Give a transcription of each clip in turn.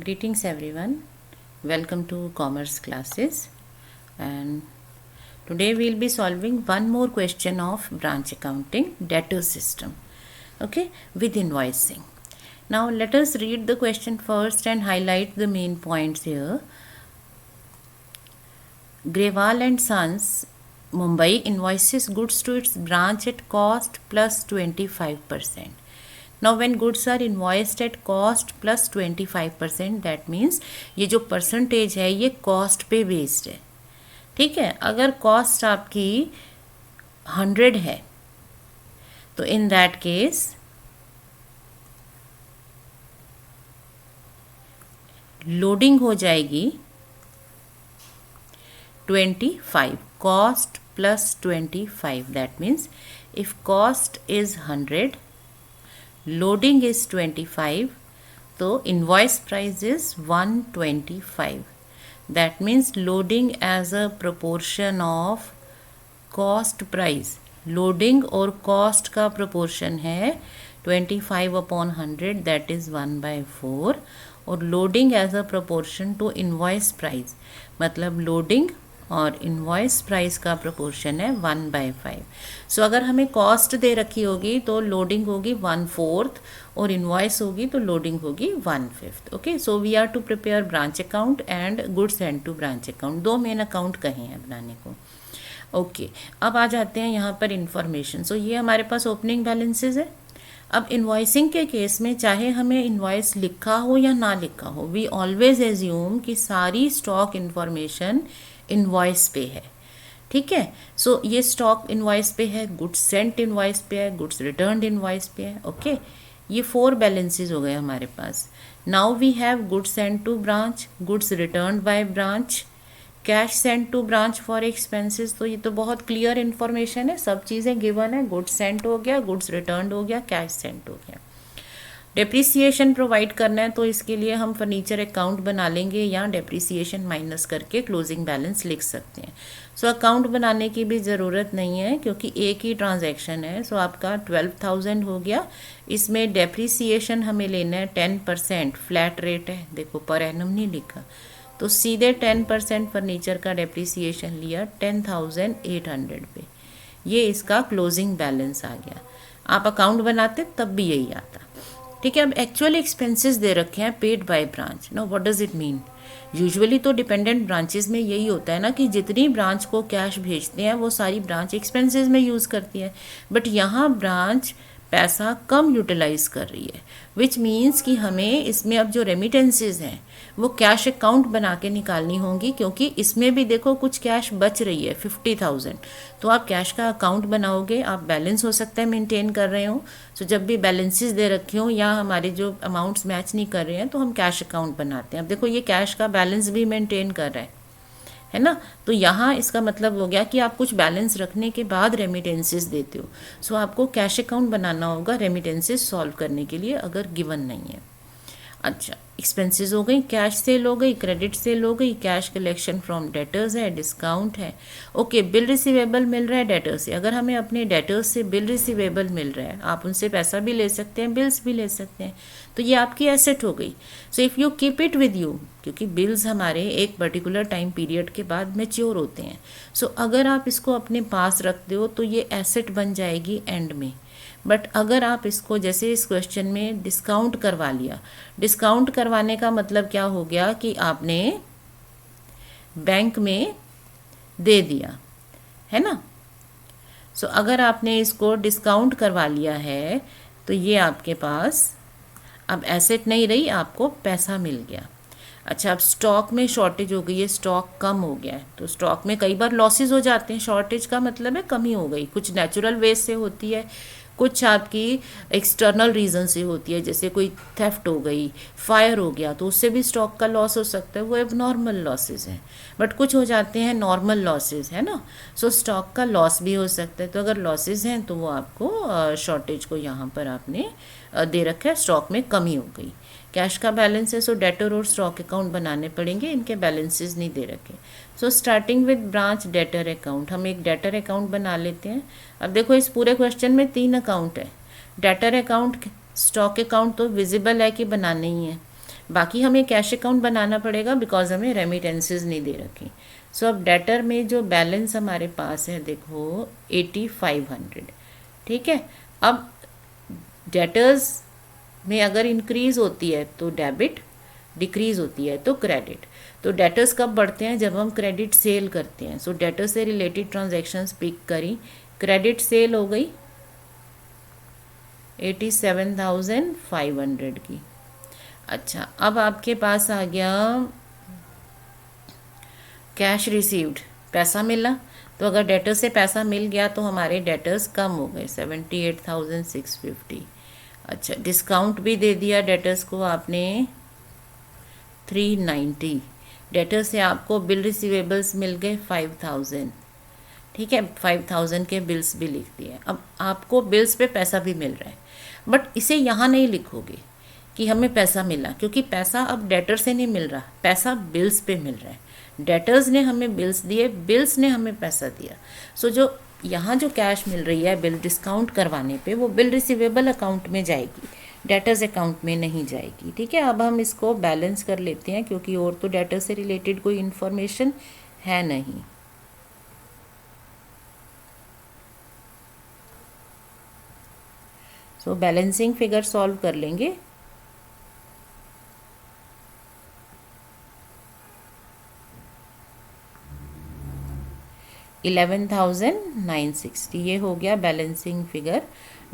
Greetings everyone, welcome to commerce classes, and today we will be solving one more question of branch accounting debtor system, okay, with invoicing. Now let us read the question first and highlight the main points here. Grewal and Sons, Mumbai invoices goods to its branch at cost plus 25%. Now when goods are invoiced at cost plus 25%, that means ये जो percentage है ये cost पे based है. ठीक है, अगर cost आपकी 100 है तो इन दैट केस लोडिंग हो जाएगी 25. Cost plus 25. That means if cost is 100, loading is 25, so invoice price is 125. That means loading as a proportion of cost price. Loading और cost का proportion है 25/100, that is 1/4, और loading as a proportion to invoice price, मतलब loading और invoice price का proportion है 1/5. सो अगर हमें कॉस्ट दे रखी होगी तो लोडिंग होगी 1/4 और इन्वॉइस होगी तो लोडिंग होगी 1/5. Okay, so we are to prepare branch account and goods and to branch account. दो मेन अकाउंट कहे हैं बनाने को. ओके, अब आ जाते हैं यहाँ पर इंफॉर्मेशन. सो ये हमारे पास ओपनिंग बैलेंसेज है. अब इन्वॉइसिंग के केस में चाहे हमें इन्वॉइस लिखा हो या ना लिखा हो, वी ऑलवेज एज्यूम कि सारी स्टॉक इन्फॉर्मेशन इन्वॉइस पे है. ठीक है, सो ये स्टॉक इन्वॉइस पे है, गुड्स सेंट इन्वॉइस पे है, गुड्स रिटर्न्ड इन्वॉइस पे है. ओके, ये 4 बैलेंसेज हो गए हमारे पास. Now we have goods sent to branch, goods returned by branch, cash sent to branch for expenses. तो ये तो बहुत क्लियर इन्फॉर्मेशन है, सब चीज़ें गिवन है. गुड्स सेंट हो गया, गुड्स रिटर्न्ड हो गया, कैश सेंट हो गया. डेप्रिसिएशन प्रोवाइड करना है तो इसके लिए हम फर्नीचर अकाउंट बना लेंगे या डेप्रिसिएशन माइनस करके क्लोजिंग बैलेंस लिख सकते हैं. सो अकाउंट बनाने की भी ज़रूरत नहीं है क्योंकि एक ही ट्रांजैक्शन है. सो आपका 12,000 हो गया. इसमें डेप्रिसिएशन हमें लेना है 10%, फ्लैट रेट है. देखो पर एनम नहीं लिखा, तो सीधे 10% फर्नीचर का डेप्रिसिएशन लिया 10,800 पे. ये इसका क्लोजिंग बैलेंस आ गया. आप अकाउंट बनाते तब भी यही आता. ठीक है, अब एक्चुअल एक्सपेंसेस दे रखे हैं paid by branch. No, what does it mean? Usually तो डिपेंडेंट ब्रांचेस में यही होता है ना कि जितनी ब्रांच को कैश भेजते हैं वो सारी ब्रांच एक्सपेंसेस में यूज़ करती है. बट यहाँ ब्रांच पैसा कम यूटिलाइज कर रही है, विच मीन्स कि हमें इसमें अब जो रेमिटेंसेज हैं वो कैश अकाउंट बना के निकालनी होंगी, क्योंकि इसमें भी देखो कुछ कैश बच रही है 50,000. तो आप कैश का अकाउंट बनाओगे, आप बैलेंस हो सकता है मेंटेन कर रहे हो. सो जब भी बैलेंसेस दे रखे हो या हमारे जो अमाउंट्स मैच नहीं कर रहे हैं तो हम कैश अकाउंट बनाते हैं. अब देखो ये कैश का बैलेंस भी मेंटेन कर रहा है ना. तो यहाँ इसका मतलब हो गया कि आप कुछ बैलेंस रखने के बाद रेमिटेंसेस देते हो. सो आपको कैश अकाउंट बनाना होगा रेमिटेंसेस सॉल्व करने के लिए अगर गिवन नहीं है. अच्छा, एक्सपेंसेस हो गई, कैश सेल हो गई, क्रेडिट सेल हो गई, कैश कलेक्शन फ्रॉम डेटर्स है, डिस्काउंट है. ओके, बिल रिसीवेबल मिल रहा है डेटर्स से. अगर हमें अपने डेटर्स से बिल रिसीवेबल मिल रहा है, आप उनसे पैसा भी ले सकते हैं, बिल्स भी ले सकते हैं, तो ये आपकी एसेट हो गई. So if you keep it with you, क्योंकि बिल्स हमारे एक पर्टिकुलर टाइम पीरियड के बाद मैच्योर होते हैं. सो अगर आप इसको अपने पास रखते हो तो ये एसेट बन जाएगी एंड में. बट अगर आप इसको जैसे इस क्वेश्चन में डिस्काउंट करवा लिया, डिस्काउंट करवाने का मतलब क्या हो गया कि आपने बैंक में दे दिया है ना. सो अगर आपने इसको डिस्काउंट करवा लिया है तो ये आपके पास अब एसेट नहीं रही, आपको पैसा मिल गया. अच्छा, अब स्टॉक में शॉर्टेज हो गई है, स्टॉक कम हो गया है. तो स्टॉक में कई बार लॉसेज हो जाते हैं. शॉर्टेज का मतलब है कमी हो गई. कुछ नेचुरल वेज से होती है, कुछ आपकी एक्सटर्नल रीज़न से होती है, जैसे कोई थेफ्ट हो गई, फायर हो गया, तो उससे भी स्टॉक का लॉस हो सकता है. वो अब नॉर्मल लॉसेज हैं. बट कुछ हो जाते हैं नॉर्मल लॉसेज, है ना. सो स्टॉक का लॉस भी हो सकता है. तो अगर लॉसेज हैं तो वो आपको शॉर्टेज को यहाँ पर आपने दे रखा है, स्टॉक में कमी हो गई. कैश का बैलेंस है, सो डेटर और स्टॉक अकाउंट बनाने पड़ेंगे, इनके बैलेंसेस नहीं दे रखे. So starting with branch debtor account, हम एक डेटर अकाउंट बना लेते हैं. अब देखो इस पूरे क्वेश्चन में 3 अकाउंट है. डेटर अकाउंट, स्टॉक अकाउंट तो विजिबल है कि बनाना ही है. बाकी हमें कैश अकाउंट बनाना पड़ेगा बिकॉज हमें रेमिटेंसेज नहीं दे रखी। सो अब डेटर में जो बैलेंस हमारे पास है देखो 8500, ठीक है। अब डेटर्स में अगर इंक्रीज होती है तो डेबिट, डिक्रीज होती है तो क्रेडिट। तो डेटर्स कब बढ़ते हैं? जब हम क्रेडिट सेल करते हैं। सो डेटर से रिलेटेड ट्रांजैक्शंस पिक करी, क्रेडिट सेल हो गई 87,500 की। अच्छा, अब आपके पास आ गया कैश रिसीव्ड, पैसा मिला। तो अगर डेटर से पैसा मिल गया तो हमारे डेटर्स कम हो गए 78,650। अच्छा, डिस्काउंट भी दे दिया डेटर्स को आपने 390। डेटर से आपको बिल रिसीवेबल्स मिल गए 5000, ठीक है। 5000 के बिल्स भी लिख दिए। अब आपको बिल्स पे पैसा भी मिल रहा है, बट इसे यहाँ नहीं लिखोगे कि हमें पैसा मिला, क्योंकि पैसा अब डेटर से नहीं मिल रहा, पैसा बिल्स पे मिल रहा है। डेटर्स ने हमें बिल्स दिए, बिल्स ने हमें पैसा दिया। सो जो यहाँ जो कैश मिल रही है बिल डिस्काउंट करवाने पे, वो बिल रिसीवेबल अकाउंट में जाएगी, डेटर्स अकाउंट में नहीं जाएगी, ठीक है। अब हम इसको बैलेंस कर लेते हैं, क्योंकि और तो डेटर से रिलेटेड कोई इन्फॉर्मेशन है नहीं। सो बैलेंसिंग फिगर सॉल्व कर लेंगे। $11,960 ये हो गया बैलेंसिंग फिगर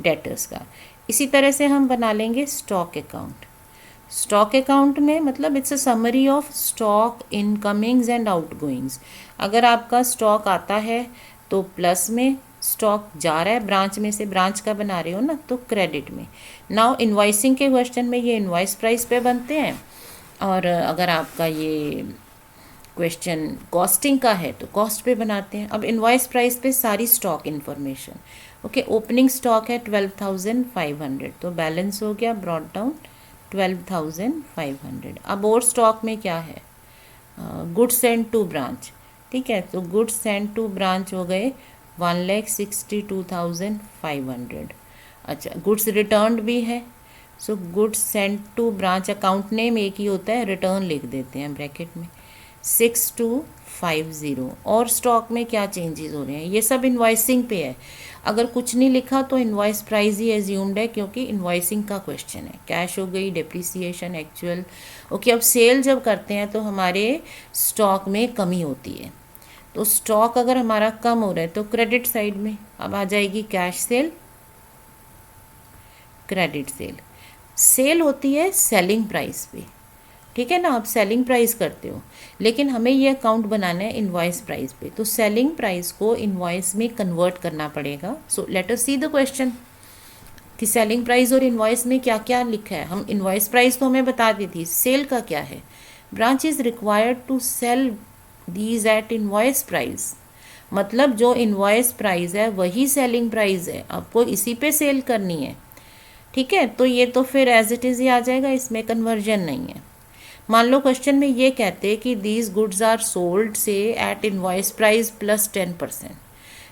डेटर्स का। इसी तरह से हम बना लेंगे स्टॉक अकाउंट। स्टॉक अकाउंट में मतलब it's a summary of stock incomings and outgoings. अगर आपका स्टॉक आता है तो प्लस में, स्टॉक जा रहा है ब्रांच में से, ब्रांच का बना रहे हो ना, तो क्रेडिट में। नाउ इनवॉइसिंग के क्वेश्चन में ये इनवॉइस प्राइस पे बनते हैं, और अगर आपका ये क्वेश्चन कॉस्टिंग का है तो कॉस्ट पे बनाते हैं। अब इनवॉइस प्राइस पे सारी stock information. Okay, opening stock है 12,500, तो बैलेंस हो गया ब्रॉट डाउन 12,500। अब और स्टॉक में क्या है? गुड्स सेंड टू ब्रांच, ठीक है। तो गुड्स सेंड टू ब्रांच हो गए 1,62,500। अच्छा, गुड्स रिटर्न भी है। So goods send to branch, account name एक ही होता है, रिटर्न लिख देते हैं ब्रैकेट में 6250। और स्टॉक में क्या चेंजेस हो रहे हैं, ये सब इनवॉइसिंग पे है। अगर कुछ नहीं लिखा तो इनवॉइस प्राइस ही एज्यूम्ड है, क्योंकि इनवॉइसिंग का क्वेश्चन है। कैश हो गई, डेप्रिसिएशन, एक्चुअल। ओके, अब सेल जब करते हैं तो हमारे स्टॉक में कमी होती है। तो स्टॉक अगर हमारा कम हो रहा है तो क्रेडिट साइड में अब आ जाएगी cash sale, credit sale. Sale होती है सेलिंग प्राइस पे, ठीक है ना। आप सेलिंग प्राइस करते हो, लेकिन हमें ये अकाउंट बनाना है इनवॉइस प्राइस पे, तो सेलिंग प्राइस को इनवॉइस में कन्वर्ट करना पड़ेगा। So let us see the question कि सेलिंग प्राइस और इनवॉइस में क्या क्या लिखा है। हम इनवॉइस प्राइस तो हमें बता दी थी, सेल का क्या है? Branch is required to sell these at invoice price, मतलब जो इनवॉइस प्राइस है वही सेलिंग प्राइस है, आपको इसी पे सेल करनी है, ठीक है। तो ये तो फिर एज इट इज़ ही आ जाएगा, इसमें कन्वर्जन नहीं है। मान लो क्वेश्चन में ये कहते हैं कि दीज गुड्स आर सोल्ड से एट इनवॉइस प्राइस प्लस 10%।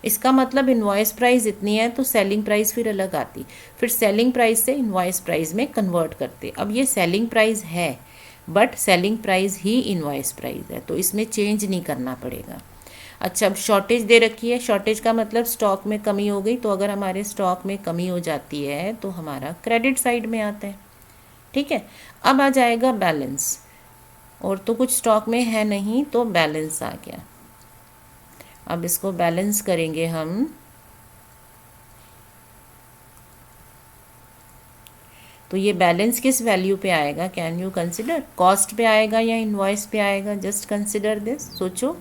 इसका मतलब इनवॉइस प्राइस इतनी है तो सेलिंग प्राइस फिर अलग आती, फिर सेलिंग प्राइस से इनवॉइस प्राइस में कन्वर्ट करते। अब ये सेलिंग प्राइस है, but selling price he invoice price है, तो इसमें चेंज नहीं करना पड़ेगा। अच्छा, अब शॉर्टेज दे रखी है। शॉर्टेज का मतलब स्टॉक में कमी हो गई, तो अगर हमारे स्टॉक में कमी हो जाती है तो हमारा क्रेडिट साइड में आता है, ठीक है। अब आ जाएगा बैलेंस, और तो कुछ स्टॉक में है नहीं, तो बैलेंस आ गया। अब इसको बैलेंस करेंगे हम। तो ये बैलेंस किस वैल्यू पे आएगा? Can you consider? कॉस्ट पे आएगा या इनवॉइस पे आएगा? जस्ट कंसिडर दिस, सोचो।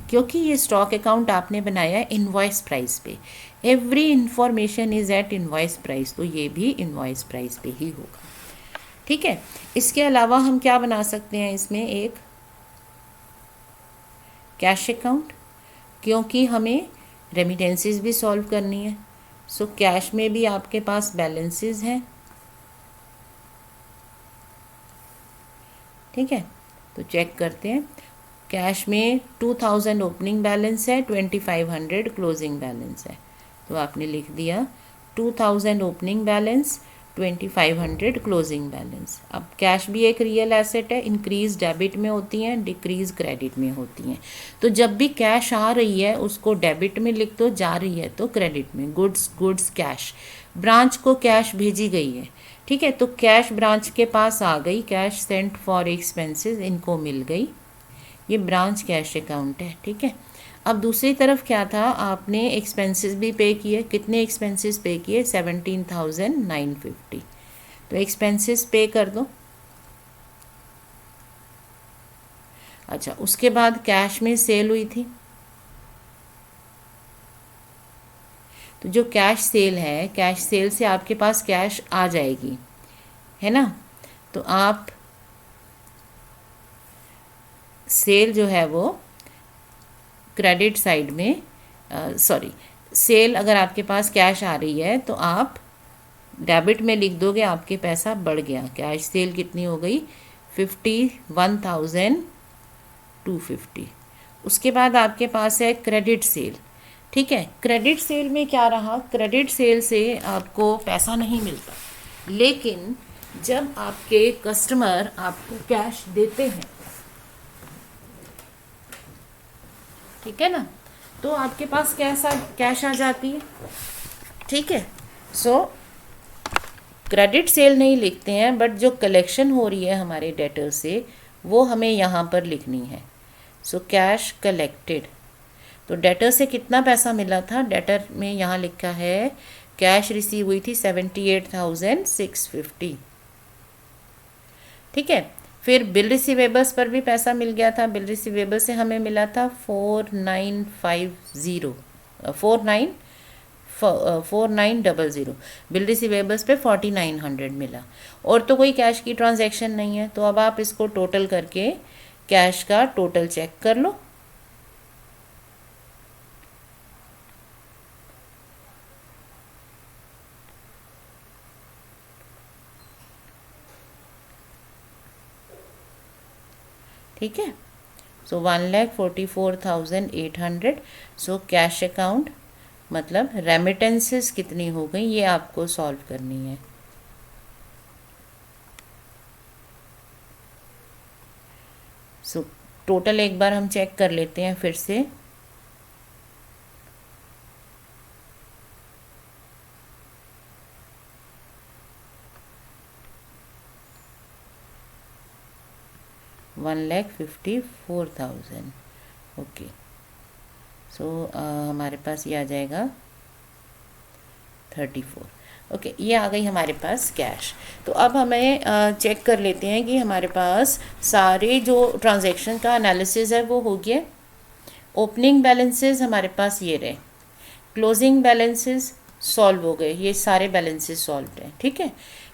क्योंकि ये स्टॉक अकाउंट आपने बनाया है इनवॉइस प्राइस पे, every information is at invoice price, तो ये भी इनवॉइस प्राइस पे ही होगा, ठीक है। इसके अलावा हम क्या बना सकते हैं इसमें? एक कैश अकाउंट, क्योंकि हमें रेमिटेंसेस भी सॉल्व करनी है। सो कैश में भी आपके पास बैलेंसेस हैं, ठीक है, तो चेक करते हैं। कैश में 2000 ओपनिंग बैलेंस है, 2500 क्लोजिंग बैलेंस है। तो आपने लिख दिया 2000 ओपनिंग बैलेंस, 2500 क्लोजिंग बैलेंस। अब कैश भी एक रियल एसेट है, इंक्रीज डेबिट में होती हैं, डिक्रीज क्रेडिट में होती हैं। तो जब भी कैश आ रही है उसको डेबिट में लिख दो, जा रही है तो क्रेडिट में। गुड्स कैश, ब्रांच को कैश भेजी गई है, ठीक है, तो कैश ब्रांच के पास आ गई, कैश सेंट फॉर एक्सपेंसेस इनको मिल गई, ये ब्रांच कैश अकाउंट है, ठीक है। अब दूसरी तरफ क्या था, आपने एक्सपेंसेस भी पे किए। कितने एक्सपेंसेस पे किए? 17,950। तो एक्सपेंसेस पे कर दो। अच्छा, उसके बाद कैश में सेल हुई थी, तो जो कैश सेल है, कैश सेल से आपके पास कैश आ जाएगी, है ना। तो आप सेल जो है वो क्रेडिट साइड में, सॉरी, सेल अगर आपके पास कैश आ रही है तो आप डेबिट में लिख दोगे, आपके पैसा बढ़ गया। कैश सेल कितनी हो गई? 51,250। उसके बाद आपके पास है क्रेडिट सेल, ठीक है। क्रेडिट सेल में क्या रहा, क्रेडिट सेल से आपको पैसा नहीं मिलता, लेकिन जब आपके कस्टमर आपको कैश देते हैं, ठीक है ना, तो आपके पास कैश आ जाती है, ठीक है। सो क्रेडिट सेल नहीं लिखते हैं, बट जो कलेक्शन हो रही है हमारे डेटर से वो हमें यहाँ पर लिखनी है। सो कैश कलेक्टेड, तो डेटर से कितना पैसा मिला था, डेटर में यहाँ लिखा है कैश रिसीव हुई थी 78,650, ठीक है। फिर बिल रिसीवेबल्स पर भी पैसा मिल गया था, बिल रिसीवेबल से हमें मिला था 4900, बिल रिसीवेबल्स पे 4900 मिला, और तो कोई कैश की ट्रांजैक्शन नहीं है। तो अब आप इसको टोटल करके कैश का टोटल चेक कर लो। ठीक है, सो 1,44,800। सो कैश अकाउंट मतलब रेमिटेंसेस कितनी हो गई, ये आपको सॉल्व करनी है। सो टोटल एक बार हम चेक कर लेते हैं फिर से। $1,54,000, ओके। सो हमारे पास ये आ जाएगा 34, ओके। ये आ गई हमारे पास कैश। तो अब हमें चेक कर लेते हैं कि हमारे पास सारे जो ट्रांजैक्शन का एनालिसिस है वो हो गया। ओपनिंग बैलेंसेस हमारे पास ये रहे, क्लोजिंग बैलेंसेस सॉल्व हो गए, ये सारे बैलेंसेस सॉल्व हैं, ठीक है।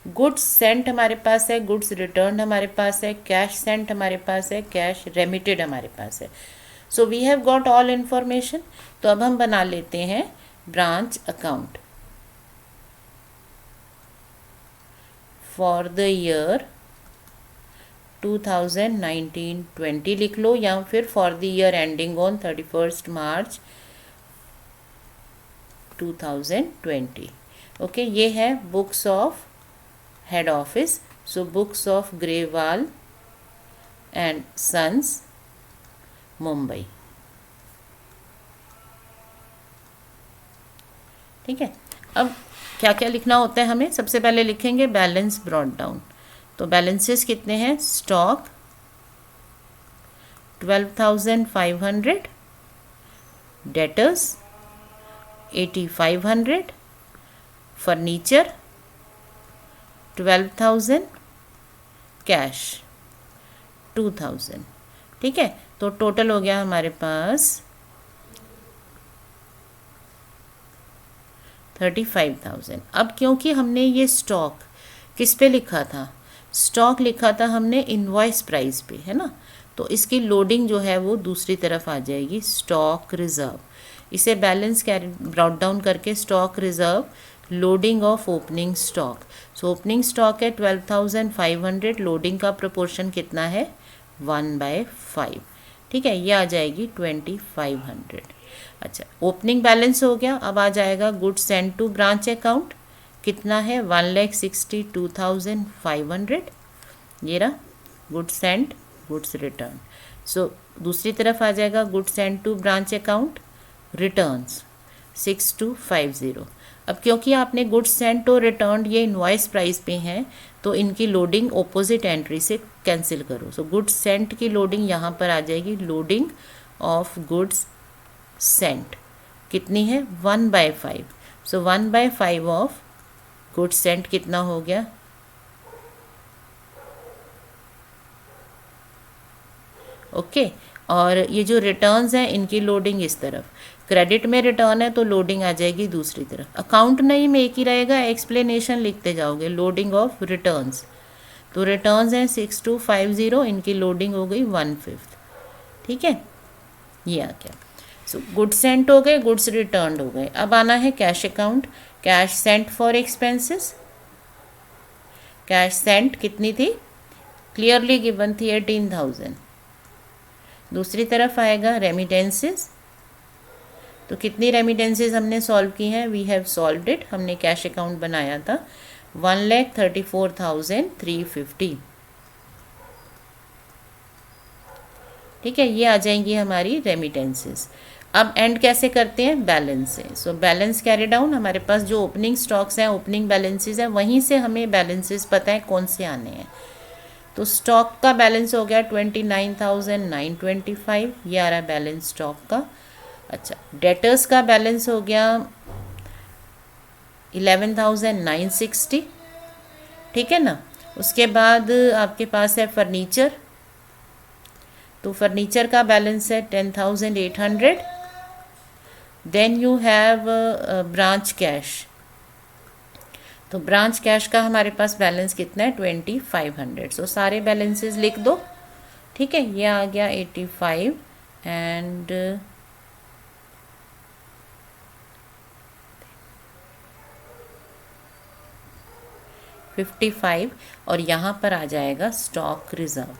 गुड्स सेंट हमारे पास है, गुड्स रिटर्न हमारे पास है, कैश सेंट हमारे पास है, कैश रेमिटेड हमारे पास है। So we have got all information. तो अब हम बना लेते हैं branch account for the year 2019-20 लिख लो, या फिर for the year ending on 31 March 2020, okay. ये है books of head office, so books of Grewal and sons Mumbai, ठीक है। अब क्या क्या लिखना होता है हमें, सबसे पहले लिखेंगे बैलेंस ब्रॉट डाउन। तो बैलेंसेस कितने हैं, स्टॉक 12,500, डेटर्स 8,500, फर्नीचर 12,000, कैश 2,000, ठीक है। तो टोटल हो गया हमारे पास 35,000। अब क्योंकि हमने ये स्टॉक किस पे लिखा था, स्टॉक लिखा था हमने इनवॉइस प्राइस पे, है ना, तो इसकी लोडिंग जो है वो दूसरी तरफ आ जाएगी, स्टॉक रिजर्व। इसे बैलेंस कैरी ब्रॉट डाउन करके stock reserve loading of opening stock. So opening stock है 12,500, लोडिंग का प्रोपोर्शन कितना है 1/5। ठीक है, ये आ जाएगी 2,500। अच्छा, ओपनिंग बैलेंस हो गया। अब आ जाएगा goods send to branch account, कितना है 1,62,500। ये रहा goods send, goods return. So दूसरी तरफ आ जाएगा goods send to branch account, returns 6250। अब क्योंकि आपने गुड्स सेंड टू रिटर्न ये इनवॉइस प्राइस पे हैं, तो इनकी लोडिंग ऑपोजिट एंट्री से कैंसिल करो। सो गुड्स सेंट की लोडिंग यहाँ पर आ जाएगी, लोडिंग ऑफ गुड्स सेंट कितनी है 1/5। सो 1/5 ऑफ गुड्स सेंट कितना हो गया, ओके। और ये जो रिटर्न्स हैं इनकी लोडिंग इस तरफ, क्रेडिट में रिटर्न है तो लोडिंग आ जाएगी दूसरी तरफ। अकाउंट नहीं में एक ही रहेगा, एक्सप्लेनेशन लिखते जाओगे, लोडिंग ऑफ रिटर्न्स। तो रिटर्न्स हैं 6250, इनकी लोडिंग हो गई 1/5। ठीक है, ये आ गया। सो गुड्स सेंट हो गए, गुड्स रिटर्न हो गए। अब आना है cash account, cash sent for expenses. Cash Saint कितनी थी, क्लियरली गिवन थी 18,000। दूसरी तरफ आएगा रेमिटेंसेस, तो कितनी रेमिटेंसेस हमने सॉल्व की हैं, वी हैव सॉल्व्ड इट। हमने कैश अकाउंट बनाया था 1,34,350। ठीक है, ये आ जाएंगी हमारी रेमिटेंसेस। अब एंड कैसे करते हैं, बैलेंस से। सो बैलेंस कैरी डाउन, हमारे पास जो ओपनिंग स्टॉक्स हैं, ओपनिंग बैलेंसेस हैं, वहीं से हमें बैलेंसेस पता है कौन से आने हैं। तो स्टॉक का बैलेंस हो गया 29,925, ये आ रहा है बैलेंस स्टॉक का। अच्छा, डेटर्स का बैलेंस हो गया 11,960। ठीक है ना। उसके बाद आपके पास है फर्नीचर, तो फर्नीचर का बैलेंस है 10,800। Then you have branch cash, तो ब्रांच कैश का हमारे पास बैलेंस कितना है 2,500। सो सारे बैलेंसेस लिख दो। ठीक है, ये आ गया 85 एंड 55, और यहाँ पर आ जाएगा स्टॉक रिजर्व।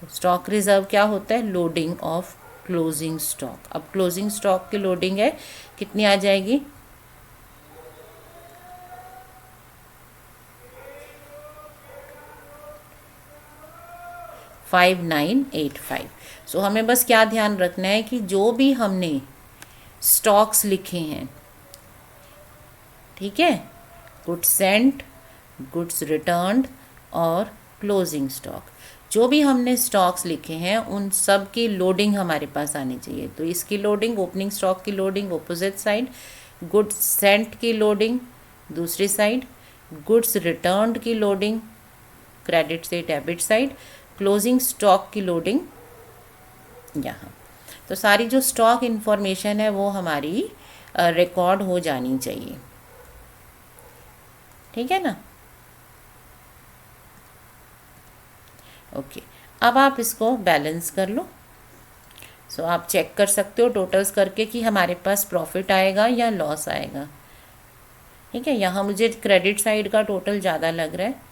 तो स्टॉक रिजर्व क्या होता है, लोडिंग ऑफ क्लोजिंग स्टॉक। अब क्लोजिंग स्टॉक की लोडिंग है, कितनी आ जाएगी 5,985। सो हमें बस क्या ध्यान रखना है कि जो भी हमने स्टॉक्स लिखे हैं, ठीक है, गुड्स सेंट, गुड्स रिटर्न्ड और क्लोजिंग स्टॉक, जो भी हमने स्टॉक्स लिखे हैं उन सब की लोडिंग हमारे पास आनी चाहिए। तो इसकी लोडिंग, ओपनिंग स्टॉक की loading opposite side, goods sent की लोडिंग दूसरी साइड, गुड्स रिटर्न्ड की लोडिंग क्रेडिट से डेबिट साइड, क्लोजिंग स्टॉक की लोडिंग यहाँ। तो सारी जो स्टॉक इन्फॉर्मेशन है वो हमारी रिकॉर्ड हो जानी चाहिए। ठीक है ना। ओके, अब आप इसको बैलेंस कर लो। सो आप चेक कर सकते हो टोटल्स करके कि हमारे पास प्रॉफिट आएगा या लॉस आएगा। ठीक है, यहाँ मुझे क्रेडिट साइड का टोटल ज़्यादा लग रहा है।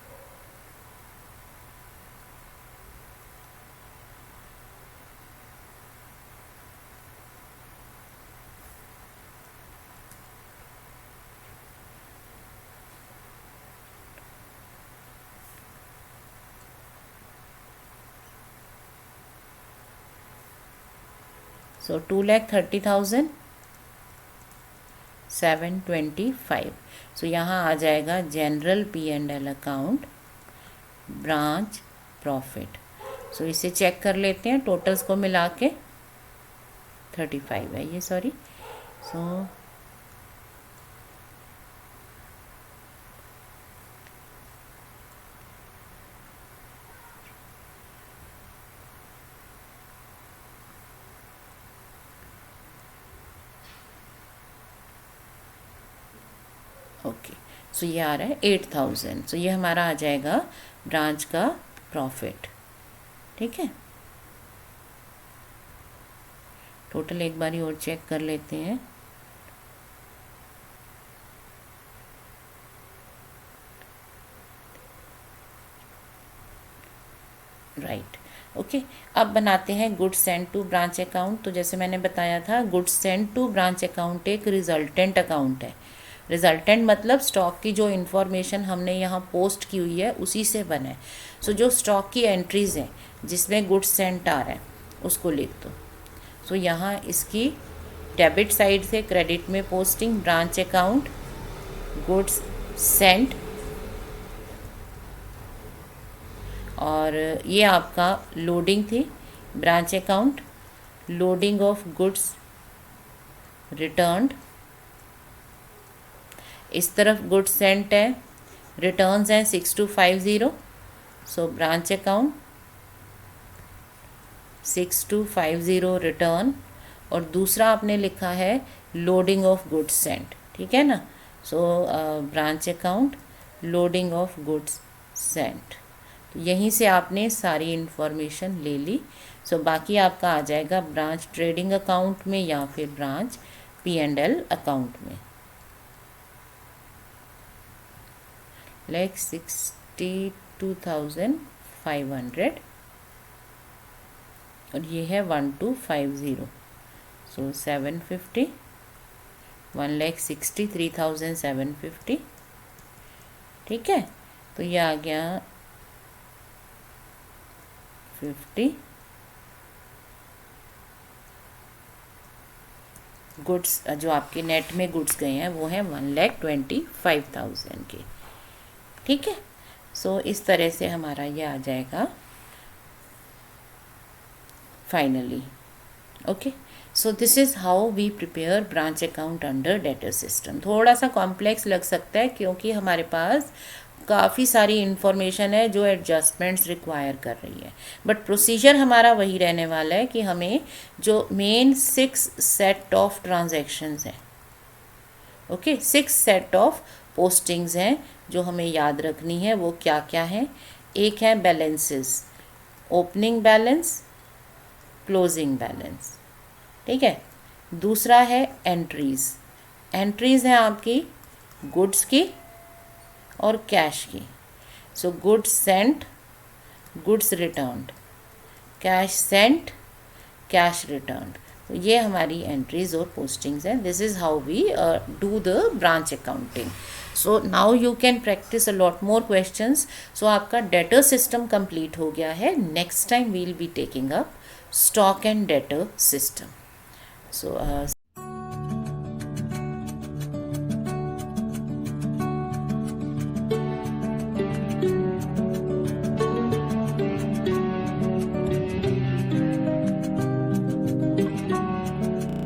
सो 2,30,725। सो यहाँ आ जाएगा general P&L account, branch profit. So इसे चेक कर लेते हैं, टोटल्स को मिला के 35 है ये, सॉरी। सो ओके, सो ये आ रहा है 8,000। सो ये हमारा आ जाएगा ब्रांच का प्रॉफिट। ठीक है, टोटल एक बारी और चेक कर लेते हैं। राइट। ओके, अब बनाते हैं goods send to branch account. तो जैसे मैंने बताया था, goods send to branch account एक रिजल्टेंट अकाउंट है। रिजल्टेंट मतलब स्टॉक की जो इन्फॉर्मेशन हमने यहाँ पोस्ट की हुई है उसी से बना है। सो जो स्टॉक की एंट्रीज हैं जिसमें गुड्स सेंट आ रहा है उसको लिख दो। सो यहाँ इसकी डेबिट साइड से क्रेडिट में posting branch account goods Saint, और ये आपका लोडिंग थी branch account, loading of goods returned. इस तरफ गुड्स सेंट है, रिटर्न्स हैं 6250, सो ब्रांच अकाउंट 6250 रिटर्न, और दूसरा आपने लिखा है लोडिंग ऑफ गुड्स सेंट, ठीक है ना। So branch account loading of goods sent. तो यहीं से आपने सारी इन्फॉर्मेशन ले ली। सो बाकी आपका आ जाएगा ब्रांच ट्रेडिंग अकाउंट में या फिर ब्रांच P&L अकाउंट में। लाइक 62,500 और ये है 1250, सो 750, 1,63,750, ठीक है। तो ये आ गया 50 गुड्स, जो आपके नेट में गुड्स गए हैं वो हैं 1,25,000 के, ठीक है। सो इस तरह से हमारा ये आ जाएगा finally. Okay, so this is how we prepare branch account under debtor system. थोड़ा सा कॉम्प्लेक्स लग सकता है क्योंकि हमारे पास काफ़ी सारी इन्फॉर्मेशन है जो एडजस्टमेंट्स रिक्वायर कर रही है, बट प्रोसीजर हमारा वही रहने वाला है कि हमें जो मेन 6 सेट ऑफ ट्रांजैक्शंस हैं, ओके 6 सेट ऑफ पोस्टिंग्स हैं जो हमें याद रखनी है। वो क्या क्या है? एक है balances, opening balance, closing balance, ठीक है। दूसरा है एंट्रीज़, एंट्रीज़ हैं आपकी गुड्स की और कैश की। So goods sent, goods returned, cash sent, cash returned. तो ये हमारी एंट्रीज और पोस्टिंग्स हैं। This is how we do the branch accounting. So now you can practise a lot more questions. So आपका debtor system complete हो गया है। Next time we will be taking up stock and debtor system. So